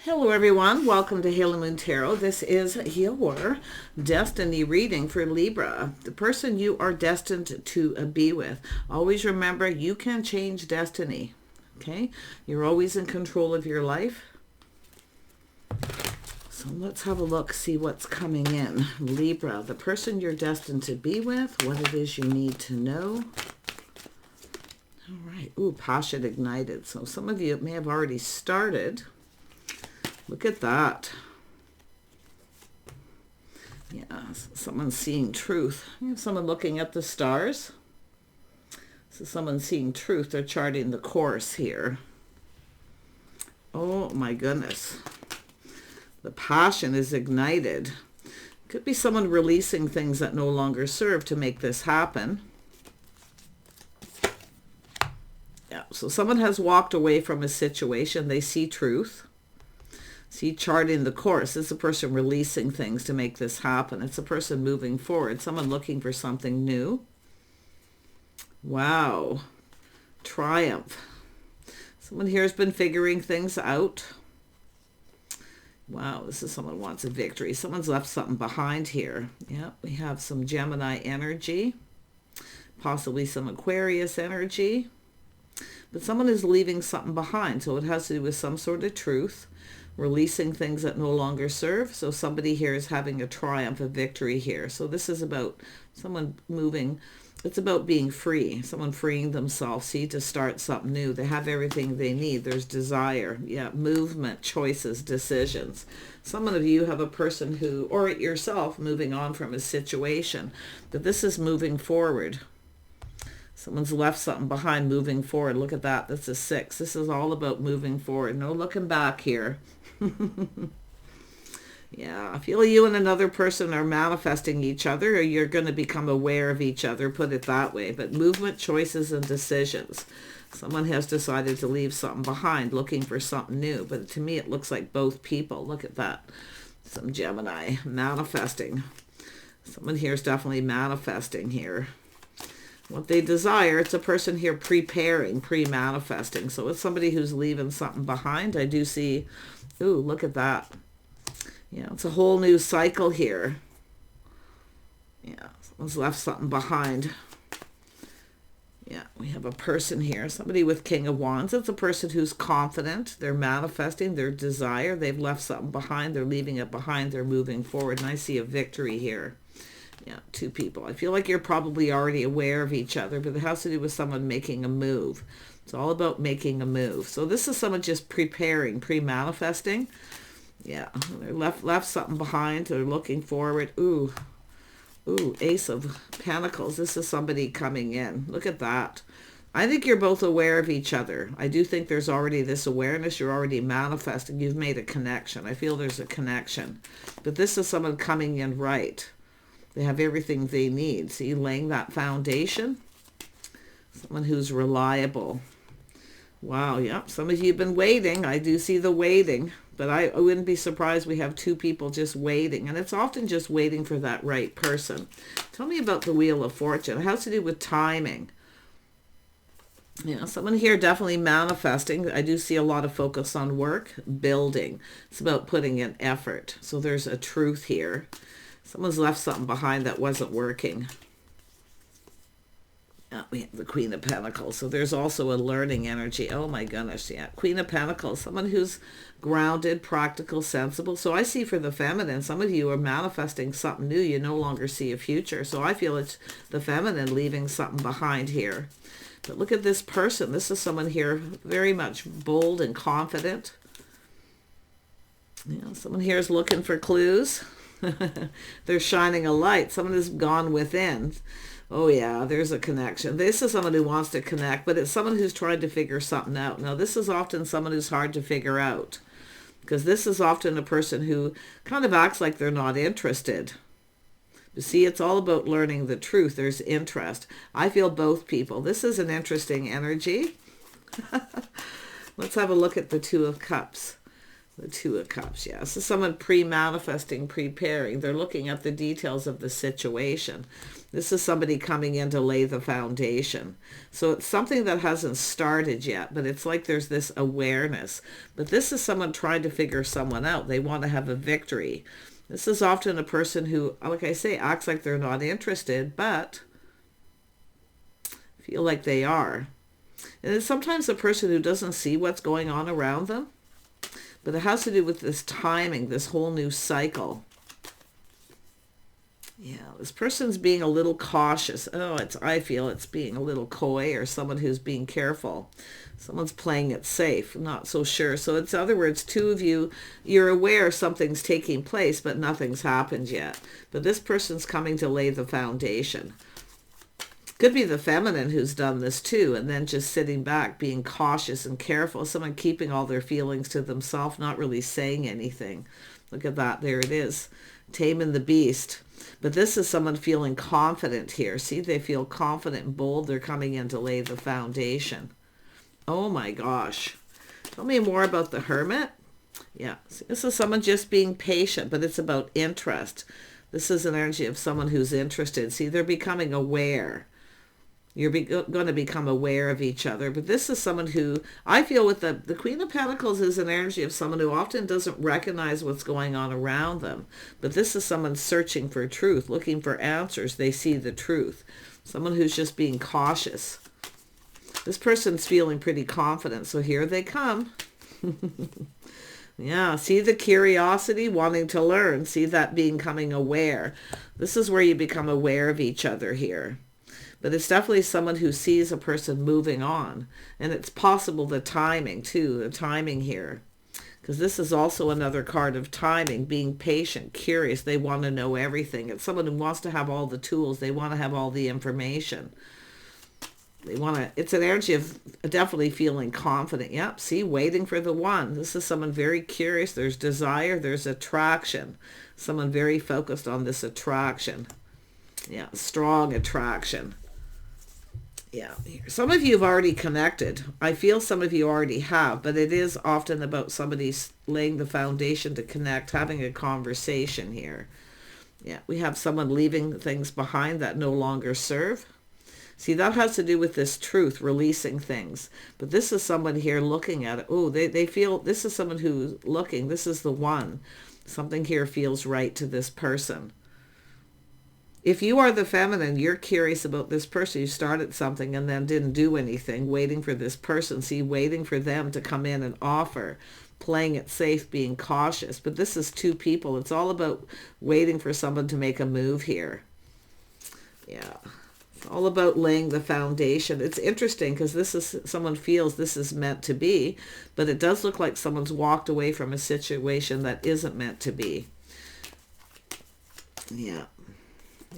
Hello everyone, welcome to Halo Moon Tarot. This is your destiny reading for Libra, the person you are destined to be with. Always remember, you can change destiny, okay? You're always in control of your life. So let's have a look, see what's coming in. Libra, the person you're destined to be with, what it is you need to know. All right, ooh, passion ignited. So some of you may have already started. Look at that. Yeah, someone's seeing truth. You have someone looking at the stars. So someone's seeing truth. They're charting the course here. Oh my goodness. The passion is ignited. Could be someone releasing things that no longer serve to make this happen. Yeah, so someone has walked away from a situation. They see truth. See, charting the course. It's a person releasing things to make this happen. It's a person moving forward. Someone looking for something new. Wow. Triumph. Someone here has been figuring things out. Wow, this is someone who wants a victory. Someone's left something behind here. Yeah, we have some Gemini energy. Possibly some Aquarius energy. But someone is leaving something behind. So it has to do with some sort of truth. Releasing things that no longer serve. So somebody here is having a triumph, a victory here. So this is about someone moving. It's about being free. Someone freeing themselves, see, to start something new. They have everything they need. There's desire. Yeah, movement, choices, decisions. Some of you have a person who, or yourself, moving on from a situation. But this is moving forward. Someone's left something behind, moving forward. Look at that. That's a 6. This is all about moving forward. No looking back here. Yeah, I feel you and another person are manifesting each other, or you're going to become aware of each other, put it that way. But movement, choices, and decisions. Someone has decided to leave something behind, looking for something new. But to me, it looks like both people. Look at that. Some Gemini manifesting. Someone here is definitely manifesting here. What they desire, it's a person here preparing, pre-manifesting. So it's somebody who's leaving something behind. I do see, ooh, look at that. Yeah, it's a whole new cycle here. Yeah, someone's left something behind. Yeah, we have a person here, somebody with King of Wands. It's a person who's confident. They're manifesting their desire. They've left something behind. They're leaving it behind. They're moving forward. And I see a victory here. Yeah, 2 people. I feel like you're probably already aware of each other, but it has to do with someone making a move. It's all about making a move. So this is someone just preparing, pre-manifesting. Yeah, they left something behind. They're looking forward. Ooh, Ace of Pentacles. This is somebody coming in. Look at that. I think you're both aware of each other. I do think there's already this awareness. You're already manifesting. You've made a connection. I feel there's a connection. But this is someone coming in right. They have everything they need. See, laying that foundation. Someone who's reliable. Wow, yep. Some of you have been waiting. I do see the waiting. But I wouldn't be surprised we have 2 people just waiting. And it's often just waiting for that right person. Tell me about the Wheel of Fortune. It has to do with timing. Yeah, someone here definitely manifesting. I do see a lot of focus on work, building. It's about putting in effort. So there's a truth here. Someone's left something behind that wasn't working. We have the Queen of Pentacles. So there's also a learning energy. Oh my goodness, yeah. Queen of Pentacles, someone who's grounded, practical, sensible. So I see for the feminine, some of you are manifesting something new. You no longer see a future. So I feel it's the feminine leaving something behind here. But look at this person. This is someone here very much bold and confident. Yeah, someone here is looking for clues. They're shining a light. Someone has gone within. Oh yeah, there's a connection. This is someone who wants to connect, but it's someone who's trying to figure something out. Now, this is often someone who's hard to figure out, because this is often a person who kind of acts like they're not interested. You see, it's all about learning the truth. There's interest. I feel both people. This is an interesting energy. Let's have a look at the 2 of Cups. The Two of Cups, yeah. So someone pre-manifesting, preparing. They're looking at the details of the situation. This is somebody coming in to lay the foundation. So it's something that hasn't started yet, but it's like there's this awareness. But this is someone trying to figure someone out. They want to have a victory. This is often a person who, like I say, acts like they're not interested, but feel like they are. And it's sometimes a person who doesn't see what's going on around them. But it has to do with this timing, this whole new cycle. Yeah, this person's being a little cautious. I feel it's being a little coy, or someone who's being careful. Someone's playing it safe, not so sure. So it's, in other words, two of you, you're aware something's taking place, but nothing's happened yet. But this person's coming to lay the foundation. Could be the feminine who's done this too, and then just sitting back, being cautious and careful. Someone keeping all their feelings to themselves, not really saying anything. Look at that. There it is. Taming the beast. But this is someone feeling confident here. See, they feel confident and bold. They're coming in to lay the foundation. Oh my gosh. Tell me more about the Hermit. Yeah, this is someone just being patient, but it's about interest. This is an energy of someone who's interested. See, they're becoming aware. You're going to become aware of each other. But this is someone who, I feel with the Queen of Pentacles is an energy of someone who often doesn't recognize what's going on around them. But this is someone searching for truth, looking for answers. They see the truth. Someone who's just being cautious. This person's feeling pretty confident. So here they come. Yeah, see the curiosity, wanting to learn. See that becoming aware. This is where you become aware of each other here. But it's definitely someone who sees a person moving on. And it's possible the timing too, the timing here. Because this is also another card of timing, being patient, curious. They want to know everything. It's someone who wants to have all the tools. They want to have all the information. They want to, it's an energy of definitely feeling confident. Yep, see, waiting for the one. This is someone very curious. There's desire, there's attraction. Someone very focused on this attraction. Yeah, strong attraction. Yeah, some of you have already connected. I feel some of you already have, but it is often about somebody laying the foundation to connect, having a conversation here. Yeah, we have someone leaving things behind that no longer serve. See, that has to do with this truth, releasing things. But this is someone here looking at it. Oh, they feel, this is someone who's looking. This is the one. Something here feels right to this person. If you are the feminine, you're curious about this person. You started something and then didn't do anything, waiting for this person. See, waiting for them to come in and offer, playing it safe, being cautious. But this is two people. It's all about waiting for someone to make a move here. Yeah. It's all about laying the foundation. It's interesting because this is, someone feels this is meant to be, but it does look like someone's walked away from a situation that isn't meant to be. Yeah.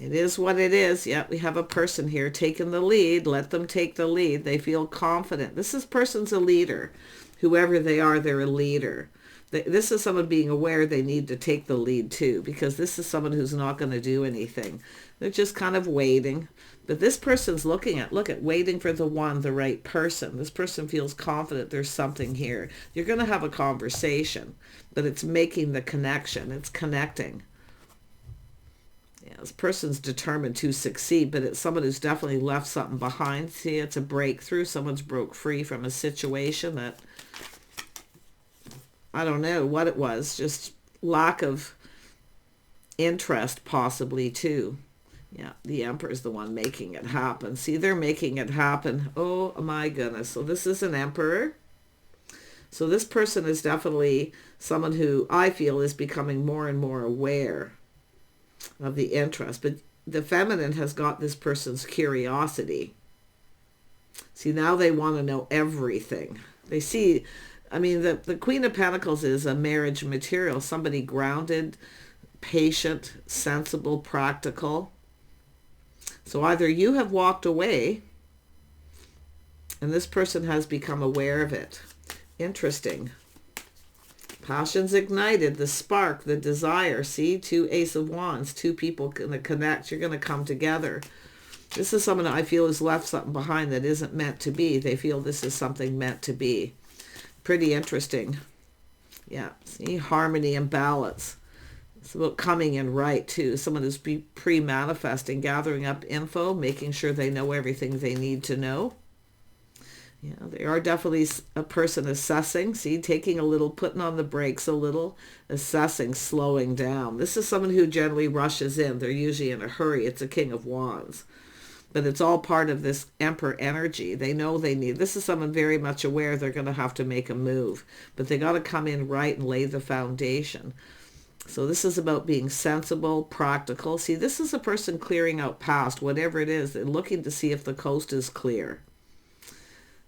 It is what it is. Yeah, we have a person here taking the lead. Let them take the lead. They feel confident. This person's a leader. Whoever they are, they're a leader. This is someone being aware they need to take the lead too, because this is someone who's not going to do anything. They're just kind of waiting. But this person's look at waiting for the one, the right person. This person feels confident there's something here. You're going to have a conversation, but it's making the connection. It's connecting. Yeah, this person's determined to succeed, but it's someone who's definitely left something behind. See, it's a breakthrough. Someone's broke free from a situation that, I don't know what it was, just lack of interest possibly too. Yeah, the Emperor's the one making it happen. See, they're making it happen. Oh my goodness. So this is an Emperor. So this person is definitely someone who I feel is becoming more and more aware of the interest. But the feminine has got this person's curiosity. See, now they want to know everything. They see, I mean, the Queen of Pentacles is a marriage material. Somebody grounded, patient, sensible, practical. So either you have walked away and this person has become aware of it. Interesting. Passion's ignited, the spark, the desire. See, two Ace of Wands, two people going to connect. You're going to come together. This is someone I feel has left something behind that isn't meant to be. They feel this is something meant to be. Pretty interesting. Yeah, see, harmony and balance. It's about coming in right, too. Someone who's pre-manifesting, gathering up info, making sure they know everything they need to know. Yeah, they are definitely a person assessing. See, taking a little, putting on the brakes a little, assessing, slowing down. This is someone who generally rushes in. They're usually in a hurry. It's a King of Wands. But it's all part of this Emperor energy. They know they need. This is someone very much aware they're going to have to make a move. But they got to come in right and lay the foundation. So this is about being sensible, practical. See, this is a person clearing out past, whatever it is, and looking to see if the coast is clear.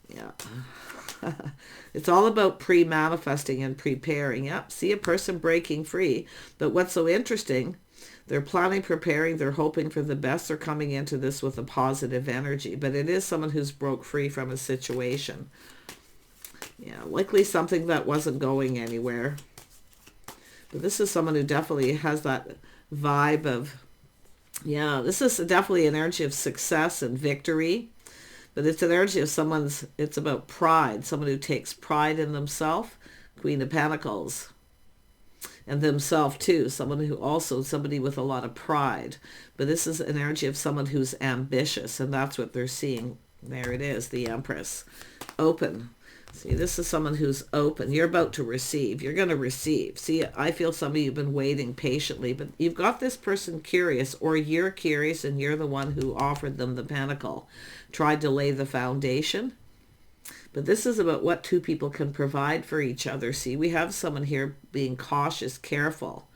Yeah. It's all about pre-manifesting and preparing. Yep. See a person breaking free. But what's so interesting, they're planning, preparing, they're hoping for the best. They're coming into this with a positive energy. But it is someone who's broke free from a situation. Yeah, likely something that wasn't going anywhere. But this is someone who definitely has that vibe of, yeah, this is definitely an energy of success and victory. But it's an energy of someone's, it's about pride. Someone who takes pride in themselves. Queen of Pentacles. And themselves too. Someone who also, somebody with a lot of pride. But this is an energy of someone who's ambitious. And that's what they're seeing. There it is, the Empress. Open. See, this is someone who's open. You're about to receive. You're going to receive. See, I feel some of you have been waiting patiently, but you've got this person curious, or you're curious and you're the one who offered them the pentacle, tried to lay the foundation. But this is about what two people can provide for each other. See, we have someone here being cautious, careful.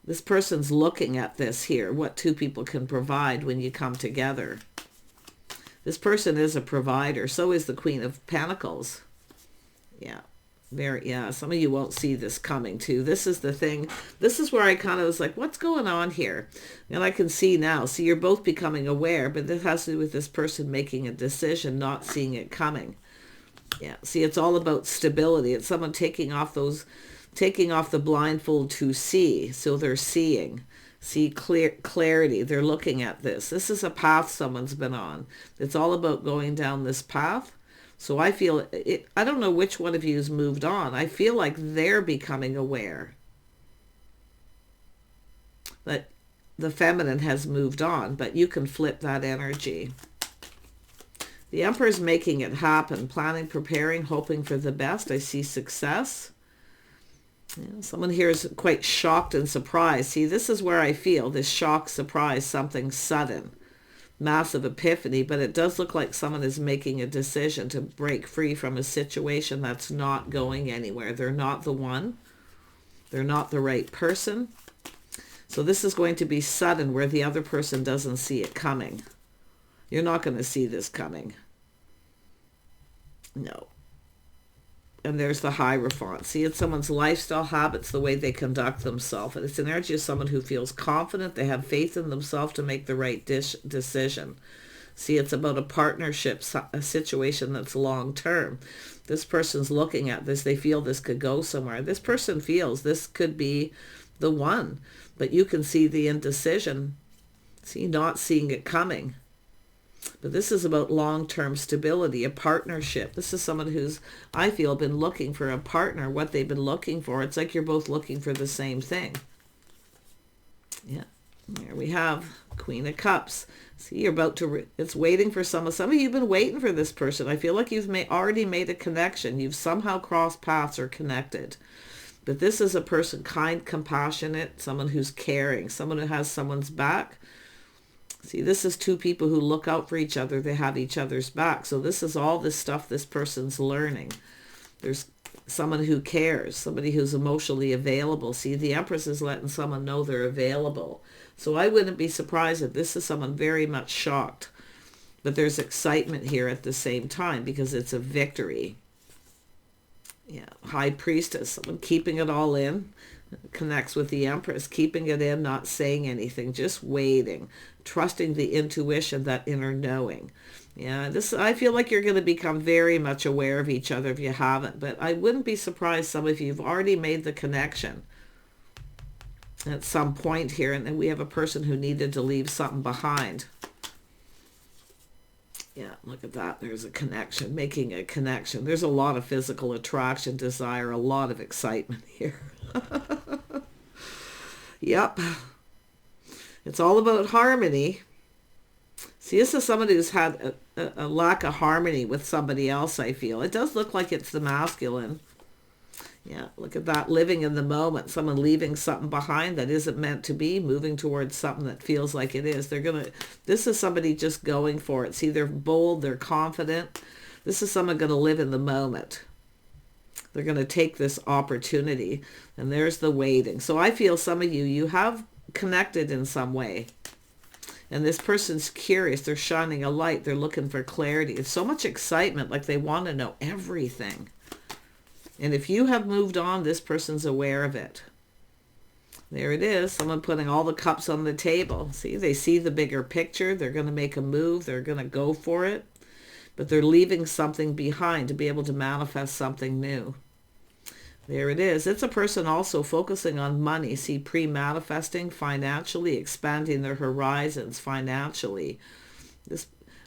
This person's looking at this here, what two people can provide when you come together. This person is a provider. So is the Queen of Pentacles. Yeah. Yeah. Some of you won't see this coming too. This is the thing. This is where I kind of was like, what's going on here? And I can see now. See, you're both becoming aware, but this has to do with this person making a decision, not seeing it coming. Yeah. See, it's all about stability. It's someone taking off the blindfold to see. So they're seeing. See clarity. They're looking at this. This is a path someone's been on. It's all about going down this path. So I feel it. I don't know which one of you has moved on. I feel like they're becoming aware that the feminine has moved on, but you can flip that energy. The Emperor's making it happen, planning, preparing, hoping for the best. I see success. Yeah, someone here is quite shocked and surprised. See, this is where I feel this shock, surprise, something sudden, massive epiphany, but it does look like someone is making a decision to break free from a situation that's not going anywhere. They're not the one. They're not the right person. So this is going to be sudden where the other person doesn't see it coming. You're not going to see this coming. No. And there's the Hierophant. See, it's someone's lifestyle habits, the way they conduct themselves. And it's an energy of someone who feels confident. They have faith in themselves to make the right decision. See, it's about a partnership, a situation that's long term. This person's looking at this. They feel this could go somewhere. This person feels this could be the one. But you can see the indecision. See, not seeing it coming. But this is about long-term stability, a partnership. This is someone who's, I feel, been looking for a partner, what they've been looking for. It's like you're both looking for the same thing. Yeah. Here we have Queen of Cups. See, you're about to, it's waiting for someone. Some of you have been waiting for this person. I feel like you've already made a connection. You've somehow crossed paths or connected. But this is a person kind, compassionate, someone who's caring, someone who has someone's back. See, this is two people who look out for each other. They have each other's back. So this is all this stuff this person's learning. There's someone who cares, somebody who's emotionally available. See, the Empress is letting someone know they're available. So I wouldn't be surprised if this is someone very much shocked. But there's excitement here at the same time because it's a victory. Yeah, High Priestess, someone keeping it all in. Connects with the Empress, keeping it in, not saying anything, just waiting, trusting the intuition, that inner knowing. Yeah, this, I feel like you're going to become very much aware of each other if you haven't, but I wouldn't be surprised some of you have already made the connection at some point here, and then we have a person who needed to leave something behind. Yeah, look at that. There's a connection, making a connection. There's a lot of physical attraction, desire, a lot of excitement here. Yep. It's all about harmony. See, this is somebody who's had a lack of harmony with somebody else, I feel. It does look like it's the masculine. Yeah, look at that, living in the moment. Someone leaving something behind that isn't meant to be, moving towards something that feels like it is. This is somebody just going for it. See, they're bold, they're confident. This is someone going to live in the moment. They're going to take this opportunity. And there's the waiting. So I feel some of you have connected in some way. And this person's curious. They're shining a light. They're looking for clarity. It's so much excitement, like they want to know everything. And if you have moved on, this person's aware of it. There it is. Someone putting all the cups on the table. See, they see the bigger picture. They're going to make a move. They're going to go for it. But they're leaving something behind to be able to manifest something new. There it is. It's a person also focusing on money. See, pre-manifesting financially, expanding their horizons financially.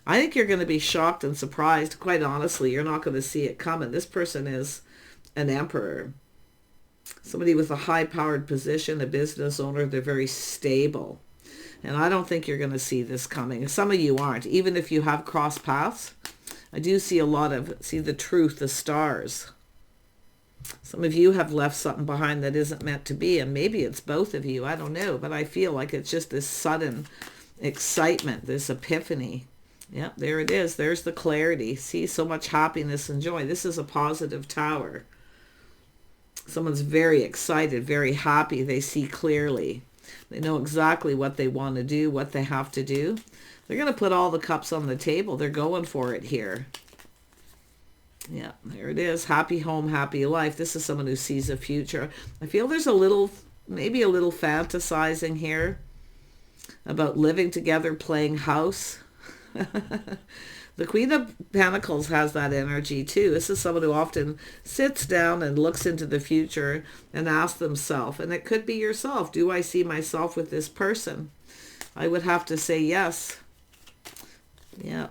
I think you're going to be shocked and surprised. Quite honestly, you're not going to see it coming. This person is an emperor. Somebody with a high-powered position, a business owner. They're very stable. And I don't think you're going to see this coming. Some of you aren't. Even if you have crossed paths, I do see a lot of, see the truth, the stars. Some of you have left something behind that isn't meant to be, and maybe it's both of you. I don't know, but I feel like it's just this sudden excitement, this epiphany. Yep, there it is. There's the clarity. See, so much happiness and joy. This is a positive tower. Someone's very excited, very happy. They see clearly. They know exactly what they want to do, what they have to do. They're going to put all the cups on the table. They're going for it here. Yeah, there it is. Happy home, happy life. This is someone who sees a future. I feel there's maybe a little fantasizing here about living together, playing house. The Queen of Pentacles has that energy too. This is someone who often sits down and looks into the future and asks themselves, and it could be yourself, do I see myself with this person? I would have to say yes. Yeah.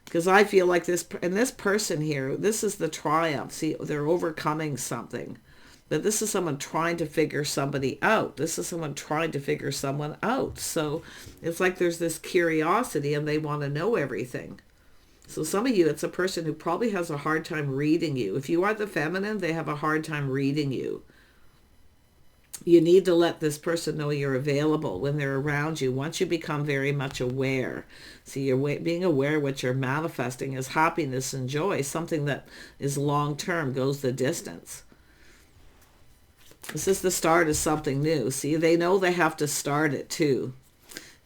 Because I feel like this person here, this is the triumph. See, they're overcoming something. But this is someone trying to figure somebody out. This is someone trying to figure someone out. So it's like there's this curiosity and they want to know everything. So some of you, it's a person who probably has a hard time reading you. If you are the feminine, they have a hard time reading you. You need to let this person know you're available when they're around you. Once you become very much aware. See, you're being aware what you're manifesting is happiness and joy. Something that is long-term, goes the distance. This is the start of something new. See, they know they have to start it too.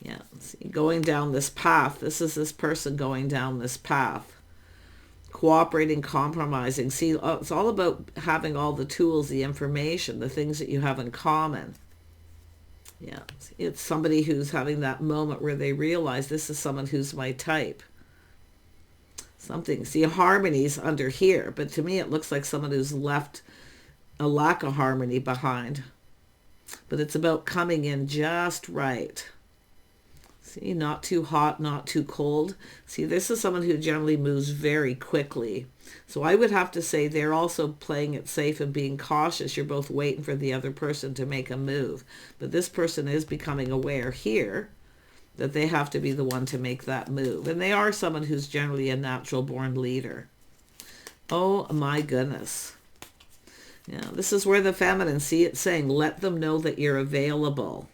Yeah, see, going down this path. This is this person going down this path. Cooperating, compromising. See, it's all about having all the tools, the information, the things that you have in common. Yeah, it's somebody who's having that moment where they realize this is someone who's my type. Something, see, harmony's under here, but to me it looks like someone who's left a lack of harmony behind. But it's about coming in just right. See, not too hot, not too cold. See, this is someone who generally moves very quickly. So I would have to say they're also playing it safe and being cautious. You're both waiting for the other person to make a move. But this person is becoming aware here that they have to be the one to make that move. And they are someone who's generally a natural born leader. Oh my goodness. Yeah, this is where the feminine, see it saying, let them know that you're available.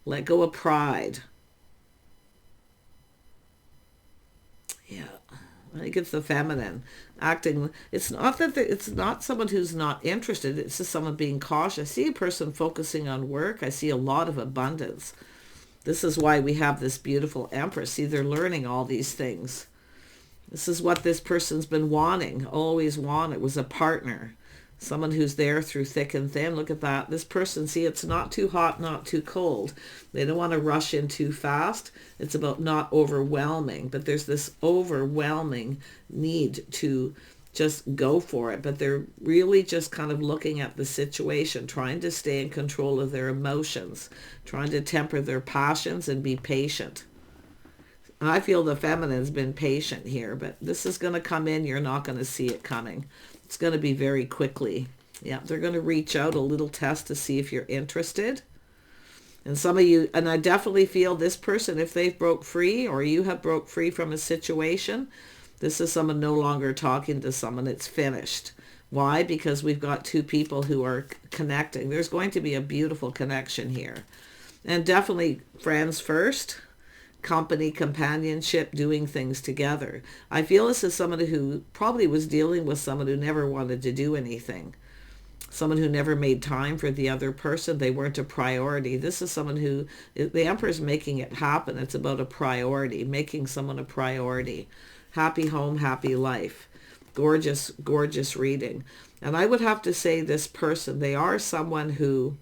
Let go of pride. Yeah, I think it's the feminine acting. It's not that it's not someone who's not interested. It's just someone being cautious. I see a person focusing on work. I see a lot of abundance. This is why we have this beautiful Empress. See, they're learning all these things. This is what this person's been wanting, always wanted, was a partner. Someone who's there through thick and thin. Look at that. This person, see, it's not too hot, not too cold. They don't want to rush in too fast. It's about not overwhelming. But there's this overwhelming need to just go for it. But they're really just kind of looking at the situation, trying to stay in control of their emotions, trying to temper their passions and be patient. And I feel the feminine's been patient here, but this is going to come in. You're not going to see it coming. It's going to be very quickly. Yeah, they're going to reach out a little test to see if you're interested. And some of you, and I definitely feel this person, if they've broke free or you have broke free from a situation, this is someone no longer talking to someone. It's finished. Why? Because we've got two people who are connecting. There's going to be a beautiful connection here. And definitely friends first. Company, companionship, doing things together. I feel this is someone who probably was dealing with someone who never wanted to do anything. Someone who never made time for the other person. They weren't a priority. This is someone who, the Emperor's making it happen. It's about a priority, making someone a priority. Happy home, happy life. Gorgeous, gorgeous reading. And I would have to say this person, they are someone who,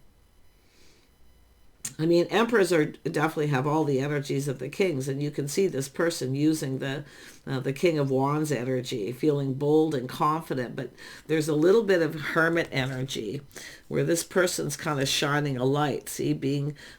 I mean, emperors are definitely have all the energies of the kings, and you can see this person using the King of Wands energy, feeling bold and confident, but there's a little bit of hermit energy where this person's kind of shining a light. See,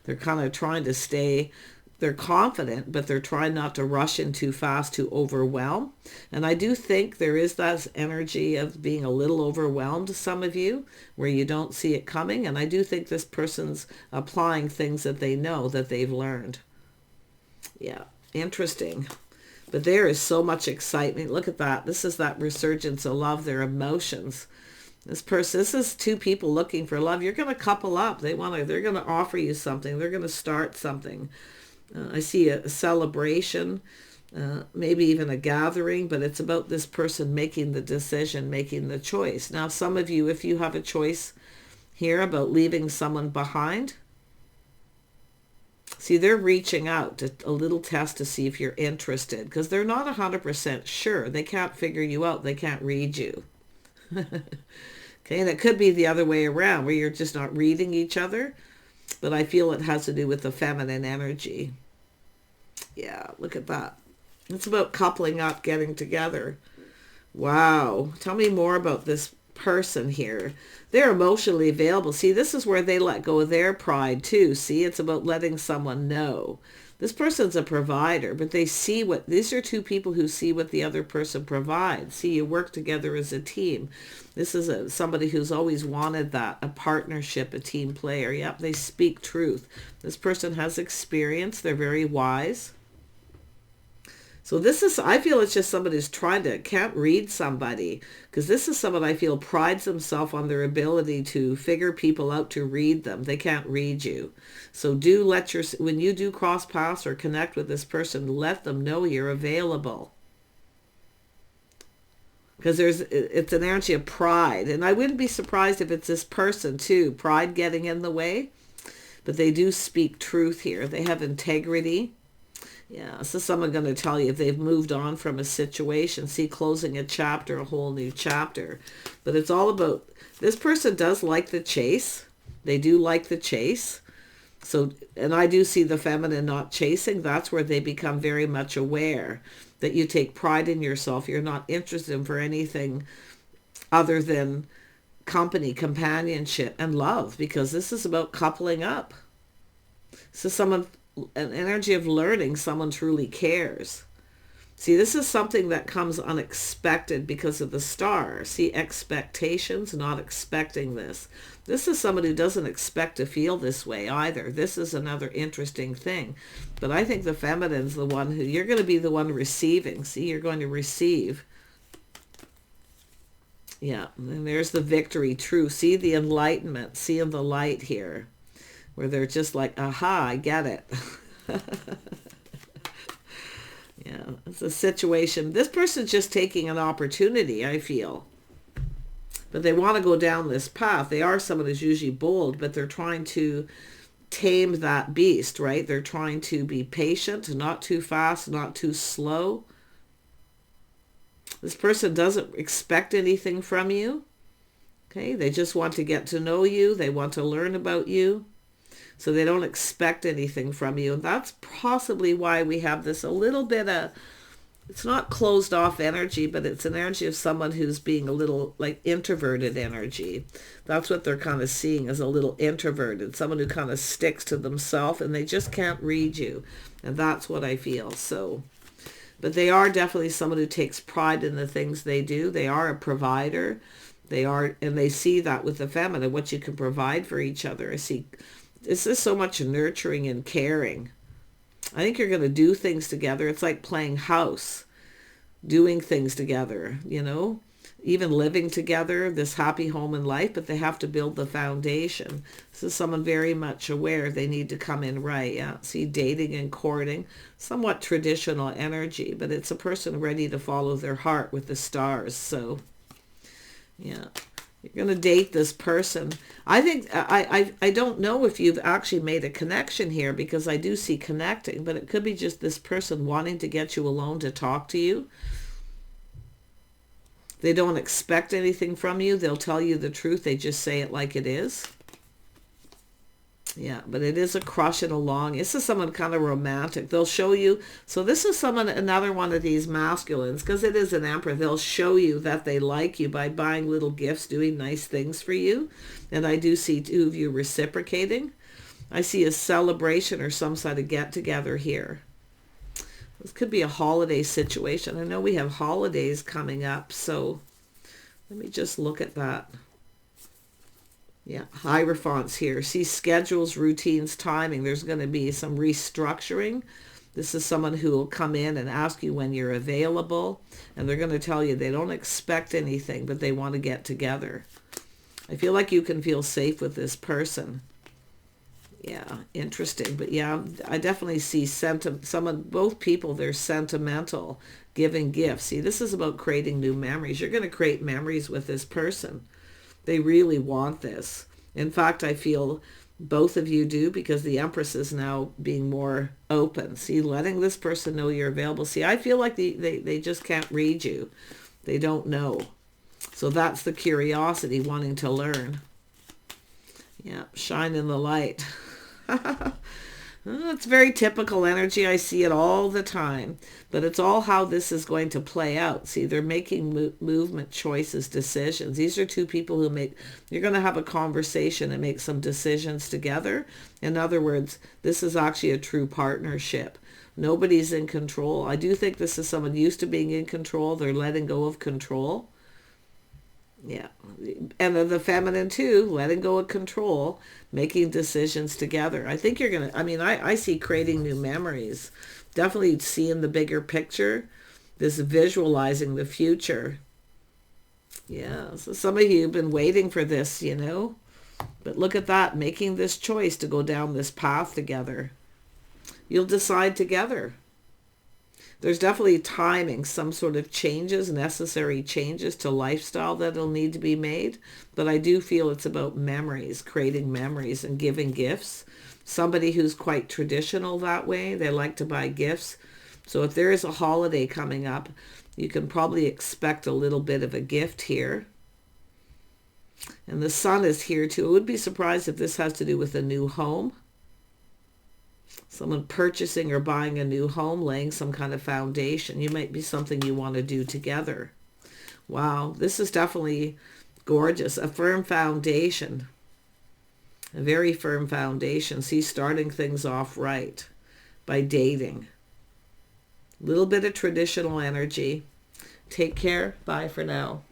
they're kind of trying to stay, they're confident, but they're trying not to rush in too fast to overwhelm. And I do think there is that energy of being a little overwhelmed, some of you, where you don't see it coming. And I do think this person's applying things that they know, that they've learned. Yeah, interesting. But there is so much excitement. Look at that. This is that resurgence of love, their emotions. This is two people looking for love. You're going to couple up. They're going to offer you something. They're going to start something. I see a celebration, maybe even a gathering, but it's about this person making the decision, making the choice. Now, some of you, if you have a choice here about leaving someone behind, see, they're reaching out to a little test to see if you're interested, because they're not 100% sure. They can't figure you out. They can't read you. Okay, and it could be the other way around, where you're just not reading each other. But I feel it has to do with the feminine energy. Yeah, look at that. It's about coupling up, getting together. Wow. Tell me more about this person here. They're emotionally available. See, this is where they let go of their pride too. See, it's about letting someone know. This person's a provider, but they see what, these are two people who see what the other person provides. See, you work together as a team. This is somebody who's always wanted that, a partnership, a team player. Yep, they speak truth. This person has experience. They're very wise. So this is, I feel it's just somebody who's can't read somebody, because this is someone I feel prides themselves on their ability to figure people out, to read them. They can't read you. So when you do cross paths or connect with this person, let them know you're available. Because it's an energy of pride. And I wouldn't be surprised if it's this person too, pride getting in the way. But they do speak truth here. They have integrity. Yeah, so someone going to tell you if they've moved on from a situation. See, closing a chapter, a whole new chapter. But it's all about, this person does like the chase. They do like the chase. So, and I do see the feminine not chasing. That's where they become very much aware that you take pride in yourself. You're not interested in for anything other than company, companionship, and love, because this is about coupling up. So an energy of learning, someone truly cares. See, this is something that comes unexpected because of the star. See, expectations, not expecting this. This is someone who doesn't expect to feel this way either. This is another interesting thing. But I think the feminine's the one who, you're going to be the one receiving. See, you're going to receive. Yeah, and there's the victory, true. See the enlightenment, seeing the light here, where they're just like, aha, I get it. Yeah, it's a situation. This person's just taking an opportunity, I feel. But they want to go down this path. They are someone who's usually bold, but they're trying to tame that beast, right? They're trying to be patient, not too fast, not too slow. This person doesn't expect anything from you. Okay, they just want to get to know you. They want to learn about you. So they don't expect anything from you. And that's possibly why we have this a little bit of It's not closed off energy, but it's an energy of someone who's being a little like introverted energy. That's what they're kind of seeing as a little introverted, someone who kind of sticks to themselves and they just can't read you. And that's what I feel. So, but they are definitely someone who takes pride in the things they do. They are a provider. They are, and they see that with the feminine, what you can provide for each other. I see, this is so much nurturing and caring. I think you're going to do things together. It's like playing house, doing things together, you know, even living together, this happy home and life, but they have to build the foundation. This is someone very much aware they need to come in right. Yeah, see, dating and courting, somewhat traditional energy, but it's a person ready to follow their heart with the stars. So, yeah. You're going to date this person. I think, I don't know if you've actually made a connection here, because I do see connecting, but it could be just this person wanting to get you alone to talk to you. They don't expect anything from you. They'll tell you the truth. They just say it like it is. Yeah, but it is a crush and a longing. This is someone kind of romantic. They'll show you. So this is someone, another one of these masculines, because it is an emperor. They'll show you that they like you by buying little gifts, doing nice things for you. And I do see two of you reciprocating. I see a celebration or some sort of get-together here. This could be a holiday situation. I know we have holidays coming up, so let me just look at that. Yeah, Hierophants here. See, schedules, routines, timing. There's going to be some restructuring. This is someone who will come in and ask you when you're available, and they're going to tell you they don't expect anything, but they want to get together. I feel like you can feel safe with this person. Yeah, interesting. But yeah, I definitely see someone, both people, they're sentimental, giving gifts. See, this is about creating new memories. You're going to create memories with this person. They really want this. In fact, I feel both of you do, because the Empress is now being more open. See, letting this person know you're available. See, I feel like they just can't read you. They don't know. So that's the curiosity, wanting to learn. Yeah, shine in the light. It's very typical energy. I see it all the time. But it's all how this is going to play out. See, they're making movement choices, decisions. These are two people who make... You're going to have a conversation and make some decisions together. In other words, this is actually a true partnership. Nobody's in control. I do think this is someone used to being in control. They're letting go of control. Yeah. And then the feminine too, letting go of control, making decisions together. I think you're going to, I see creating new memories. Definitely seeing the bigger picture, this visualizing the future. Yeah. So some of you have been waiting for this, you know, but look at that, making this choice to go down this path together. You'll decide together. There's definitely timing, some sort of changes, necessary changes to lifestyle that'll need to be made. But I do feel it's about memories, creating memories and giving gifts. Somebody who's quite traditional that way, they like to buy gifts. So if there is a holiday coming up, you can probably expect a little bit of a gift here. And the sun is here too. I would be surprised if this has to do with a new home. Someone purchasing or buying a new home, laying some kind of foundation. You might be something you want to do together. Wow, this is definitely gorgeous. A firm foundation. A very firm foundation. See, starting things off right by dating. A little bit of traditional energy. Take care. Bye for now.